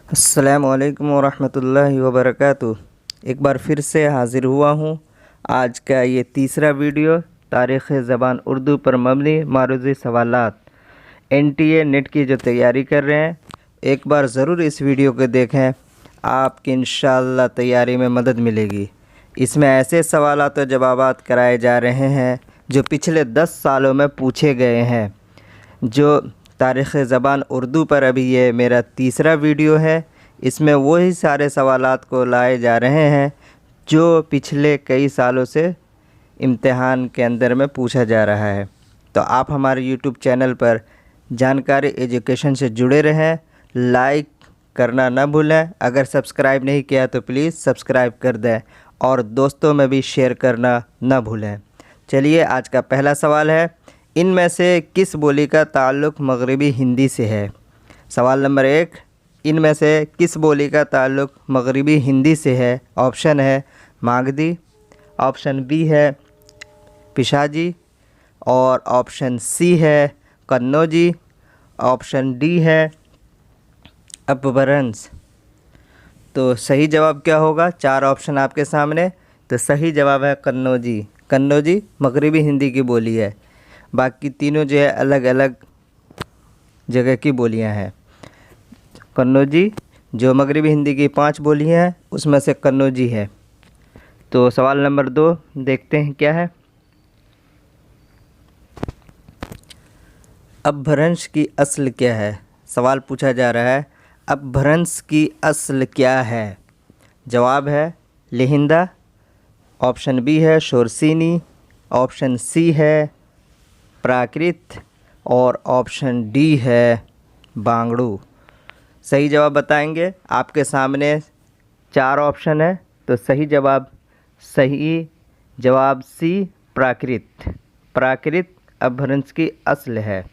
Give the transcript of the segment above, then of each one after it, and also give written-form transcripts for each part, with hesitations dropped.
अस्सलामुअलैकुम वरहमतुल्लाहि वबरकातुह। एक बार फिर से हाज़िर हुआ हूँ। आज का ये तीसरा वीडियो तारीख़ ज़बान उर्दू पर मबनी मारूज़ी सवालात NTA नेट की जो तैयारी कर रहे हैं, एक बार ज़रूर इस वीडियो को देखें, आपकी इंशाअल्लाह तैयारी में मदद मिलेगी। इसमें ऐसे सवालात और जवाबात कराए जा रहे हैं जो पिछले 10 सालों में पूछे गए हैं। जो तारीख़ ज़बान उर्दू पर अभी ये मेरा तीसरा वीडियो है। इसमें वही सारे सवालात को लाए जा रहे हैं जो पिछले कई सालों से इम्तिहान के अंदर में पूछा जा रहा है। तो आप हमारे YouTube चैनल पर जानकारी एजुकेशन से जुड़े रहें, लाइक करना ना भूलें। अगर सब्सक्राइब नहीं किया तो प्लीज़ सब्सक्राइब कर दें और दोस्तों में भी शेयर करना ना भूलें। चलिए, आज का पहला सवाल है, इनमें से किस बोली का ताल्लुक़ मगरिबी हिंदी से है? सवाल नंबर 1, इनमें से किस बोली का ताल्लुक़ मगरिबी हिंदी से है? ऑप्शन है मागधी, ऑप्शन बी है पिशाजी और ऑप्शन सी है कन्नौजी, ऑप्शन डी है अपभ्रंश। तो सही जवाब क्या होगा? 4 ऑप्शन आपके सामने। तो सही जवाब है कन्नौजी। कन्नौजी मगरिबी हिंदी की बोली है। बाकी तीनों जो है अलग अलग जगह की बोलियां हैं। कन्नौजी जो मगरिबी हिंदी की 5 बोलियां हैं उसमें से कन्नौजी है। तो सवाल नंबर 2 देखते हैं क्या है। अपभ्रंश की असल क्या है? सवाल पूछा जा रहा है, अपभ्रंश की असल क्या है? जवाब है लिहिंदा, ऑप्शन बी है शोरसीनी, ऑप्शन सी है प्राकृत और ऑप्शन डी है बांगड़ू। सही जवाब बताएंगे। आपके सामने 4 ऑप्शन है। तो सही जवाब सी प्राकृत। प्राकृत अपभ्रंश की असल है।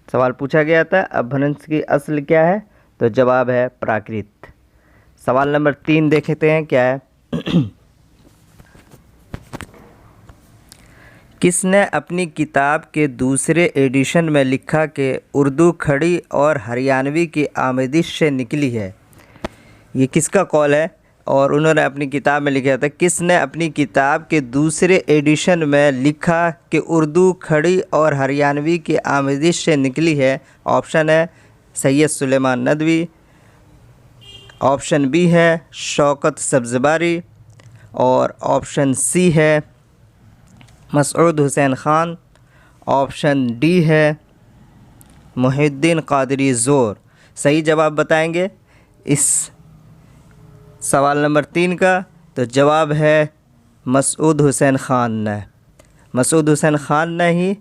सवाल पूछा गया था अपभ्रंश की असल क्या है, तो जवाब है प्राकृत। सवाल नंबर 3 देखते हैं क्या है। किसने अपनी किताब के दूसरे एडिशन में लिखा कि उर्दू खड़ी और हरियाणवी की आमेजिश से निकली है? ये किसका कॉल है? और उन्होंने अपनी किताब में लिखा था, किसने अपनी किताब के दूसरे एडिशन में लिखा कि उर्दू खड़ी और हरियाणवी की आमेजिश से निकली है? ऑप्शन है सैयद सुलेमान नदवी, ऑप्शन बी है शौकत सब्ज़वारी और ऑप्शन सी है मसऊद हुसैन ख़ान, ऑप्शन डी है मुहिउद्दीन क़ादरी ज़ोर। सही जवाब बताएंगे इस सवाल नंबर 3 का। तो जवाब है मसऊद हुसैन ख़ान ने। मसऊद हुसैन ख़ान ने ही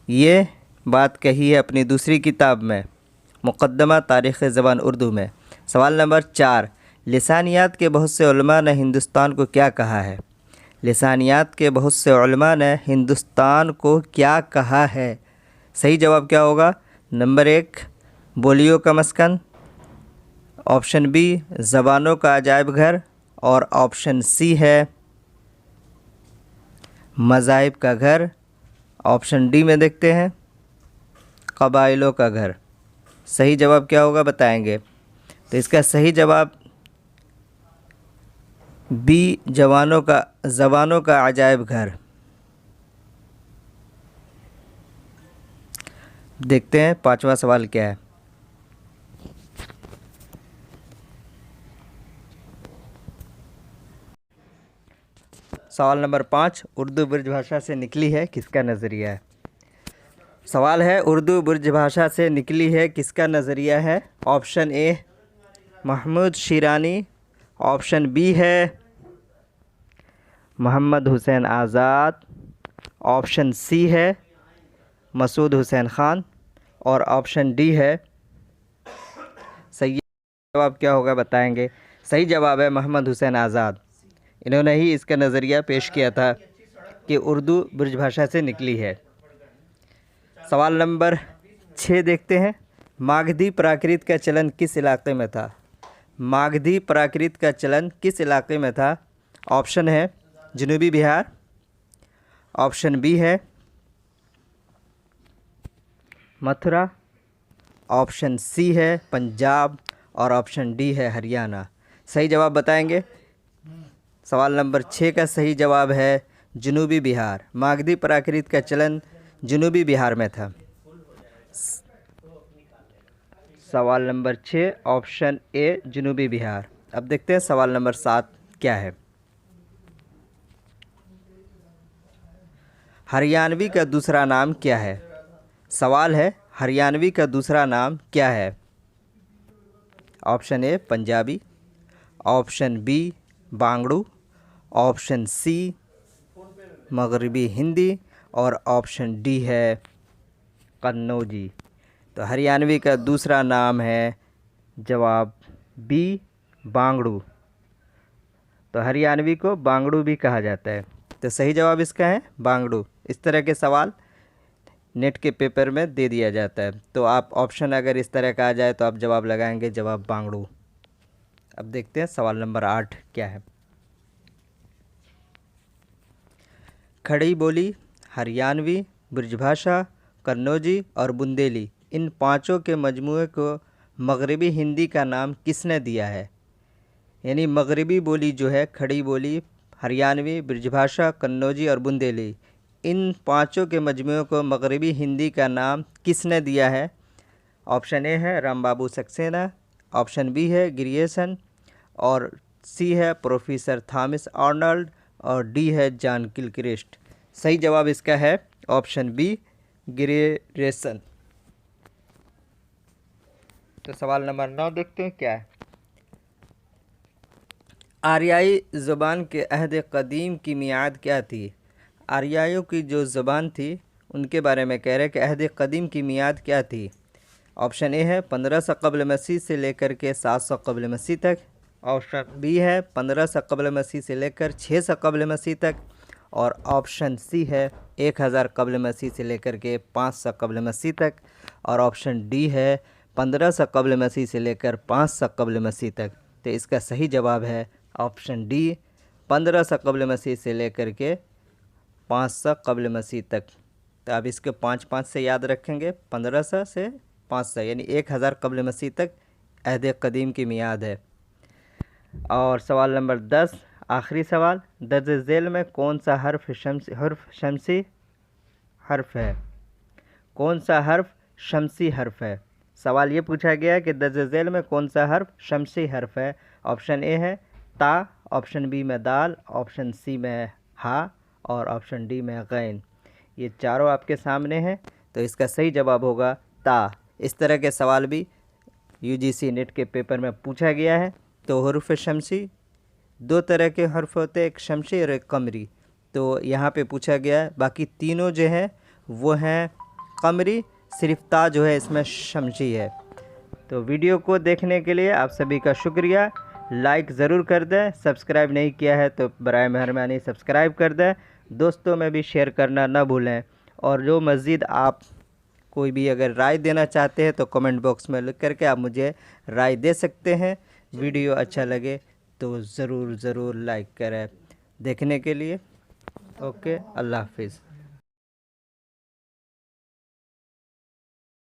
ये बात कही है अपनी दूसरी किताब में, मुक़द्दमा तारीख़ ज़बान उर्दू में। सवाल नंबर 4, लिसानियात के बहुत से उलमा ने हिंदुस्तान को क्या कहा है? लिसानियात के बहुत से उलमा ने हिंदुस्तान को क्या कहा है? सही जवाब क्या होगा? नंबर 1 बोलियों का मस्कन, ऑप्शन बी ज़बानों का अजायब घर और ऑप्शन सी है मज़ाहिब का घर। ऑप्शन डी में देखते हैं कबाइलों का घर। सही जवाब क्या होगा बताएंगे। तो इसका सही जवाब बी ज़बानों का अजायब घर। देखते हैं 5वां सवाल क्या है। सवाल नंबर 5, उर्दू ब्रजभाषा से निकली है किसका नज़रिया है? सवाल है उर्दू ब्रजभाषा से निकली है किसका नज़रिया है? Option A Mahmood Shirani, option B है मोहम्मद हुसैन आज़ाद, ऑप्शन सी है मसूद हुसैन ख़ान और ऑप्शन डी है। सही जवाब क्या होगा बताएंगे। सही जवाब है मोहम्मद हुसैन आज़ाद। इन्होंने ही इसका नज़रिया पेश किया था कि उर्दू ब्रजभाषा से निकली है। सवाल नंबर 6 देखते हैं। मागधी प्राकृत का चलन किस इलाके में था? मागधी प्राकृत का चलन किस इलाके में था? ऑप्शन है जनूबी बिहार, ऑप्शन बी है मथुरा, ऑप्शन सी है पंजाब और ऑप्शन डी है हरियाणा। सही जवाब बताएंगे? सवाल नंबर 6 का सही जवाब है जनूबी बिहार। मागधी प्राकृत का चलन जनूबी बिहार में था। सवाल नंबर 6 ऑप्शन ए जनूबी बिहार। अब देखते हैं सवाल नंबर 7 क्या है। हरियाणवी का दूसरा नाम क्या है? सवाल है हरियाणवी का दूसरा नाम क्या है? Option A Punjabi, option B Bangru, option C Maghrabi Hindi और ऑप्शन डी है कन्नौजी। तो हरियाणवी का दूसरा नाम है जवाब बी बांगड़ू। तो हरियाणवी को बांगड़ू भी कहा जाता है। तो सही जवाब इसका है बांगड़ू। इस तरह के सवाल नेट के पेपर में दे दिया जाता है। तो आप ऑप्शन अगर इस तरह का आ जाए तो आप जवाब लगाएंगे जवाब बांगड़ू। अब देखते हैं सवाल नंबर 8 क्या है। खड़ी बोली, हरियाणवी, ब्रजभाषा, कन्नौजी और बुंदेली, इन पांचों के मजमूए को मगरबी हिंदी का नाम किसने दिया है? यानी मगरबी बोली जो है खड़ी बोली, हरियाणवी, ब्रजभाषा, कन्नौजी और बुंदेली, इन पांचों के मजमूए को मगरबी हिंदी का नाम किसने दिया है? ऑप्शन ए है रामबाबू सक्सेना, ऑप्शन बी है ग्रियर्सन और सी है प्रोफेसर थॉमस आर्नल्ड और डी है जॉन गिलक्रिस्ट। सही जवाब इसका है ऑप्शन बी ग्रियर्सन। तो सवाल नंबर 9 देखते हैं क्या है। आर्याई ज़ुबान के अहद कदीम की मियाद क्या थी? आर्याइयों की जो ज़ुबान थी उनके बारे में कह रहे हैं कि अहद कदीम की मियाद क्या थी। ऑप्शन ए है 1500 कब्ल मसीह से लेकर के 700 कब्ल मसीह तक, ऑप्शन बी है 1500 कब्ल मसीह से लेकर 600 कब्ल मसीह तक और ऑप्शन सी है 1000 कब्ल मसीह से लेकर के 500 कब्ल मसीह तक और ऑप्शन डी है 1500 कब्ल मसीह से लेकर 500 कब्ल मसीह तक। तो इसका सही जवाब है ऑप्शन डी 1500 कब्ल मसीह से लेकर के 500 कब्ल मसीह तक। तो आप इसके 5-5 से याद रखेंगे, 1500 से 500 यानी 1000 कब्ल मसीह तक अहद कदीम की मियाद है। और सवाल नंबर 10 आखिरी सवाल, दर्ज झेल में कौन सा हर्फ शमसी हर्फ है? कौन सा हर्फ शमसी हर्फ है? सवाल ये पूछा गया है कि दर्ज झेल में कौन सा हर्फ शमसी हर्फ है। ऑप्शन ए है ता, ऑप्शन बी में दाल, ऑप्शन सी में हा और ऑप्शन डी में गैन। ये चारों आपके सामने हैं। तो इसका सही जवाब होगा ता। इस तरह के सवाल भी यूजीसी नेट के पेपर में पूछा गया है। तो हुर्फ शमसी, दो तरह के हर्फ होते हैं, एक शमसी और एक कमरी। तो यहाँ पे पूछा गया है। बाकी तीनों जो है वो हैं कमरी, सिर्फ ता जो है इसमें शमसी है। तो वीडियो को देखने के लिए आप सभी का शुक्रिया। लाइक ज़रूर कर दें, सब्सक्राइब नहीं किया है तो बराए मेहरबानी सब्सक्राइब कर दें, दोस्तों में भी शेयर करना ना भूलें। और जो मज़ीद आप कोई भी अगर राय देना चाहते हैं तो कमेंट बॉक्स में लिख करके आप मुझे राय दे सकते हैं। वीडियो अच्छा लगे तो ज़रूर लाइक करें। देखने के लिए ओके, अल्लाह हाफिज़।